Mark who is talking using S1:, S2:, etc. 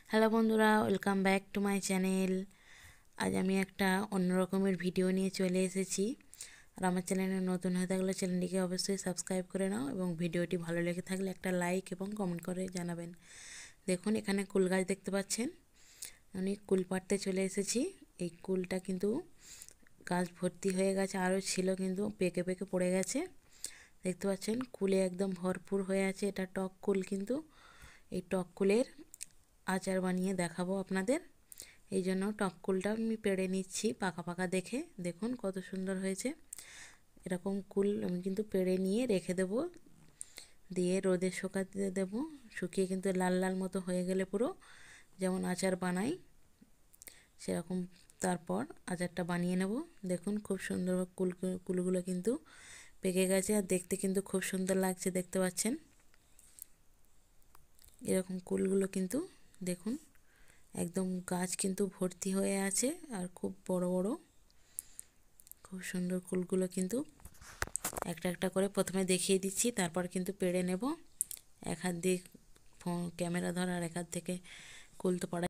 S1: Hello বন্ধুরা, welcome back to my channel. আজ আমি একটা অন্য রকমের ভিডিও নিয়ে চলে এসেছি। আর আমার চ্যানেলে নতুন হয়ে থাকলে চ্যানেলটিকে অবশ্যই সাবস্ক্রাইব করে নাও এবং ভিডিওটি ভালো লেগে থাকলে একটা লাইক এবং কমেন্ট করে জানাবেন। দেখুন, এখানে কুল গাছ দেখতে পাচ্ছেন। আমি কুল পাড়তে চলে এসেছি। এই কুলটা কিন্তু গাছ ভর্তি হয়ে গেছে, আরও ছিল কিন্তু পেকে পেকে পড়ে গেছে। দেখতে পাচ্ছেন কুলে একদম ভরপুর হয়ে আছে। এটা টক কুল, কিন্তু এই টক কুলের আচার বানিয়ে দেখাবো আপনাদের। এই জন্য টক কুলটা আমি পেড়ে নিচ্ছি পাকা পাকা দেখে। দেখুন কত সুন্দর হয়েছে। এরকম কুল আমি কিন্তু পেড়ে নিয়ে রেখে দেব, দিয়ে রোদে শুকাতে দেব। শুকিয়ে কিন্তু লাল লাল মতো হয়ে গেলে পুরো যেমন আচার বানাই সেরকম তারপর আচারটা বানিয়ে নেব। দেখুন খুব সুন্দর কুলগুলো কিন্তু পেকে গেছে, আর দেখতে কিন্তু খুব সুন্দর লাগছে। দেখতে পাচ্ছেন এরকম কুলগুলো কিন্তু দেখুন একদম গাছ কিন্তু ভর্তি হয়ে আছে, আর খুব বড় বড় খুব সুন্দর কুলগুলো কিন্তু একটা একটা করে প্রথমে দেখিয়ে দিচ্ছি, তারপর কিন্তু পেড়ে নেব। এক হাত দিয়ে ক্যামেরা ধর, আর এক হাত থেকে কুল তো পাড়া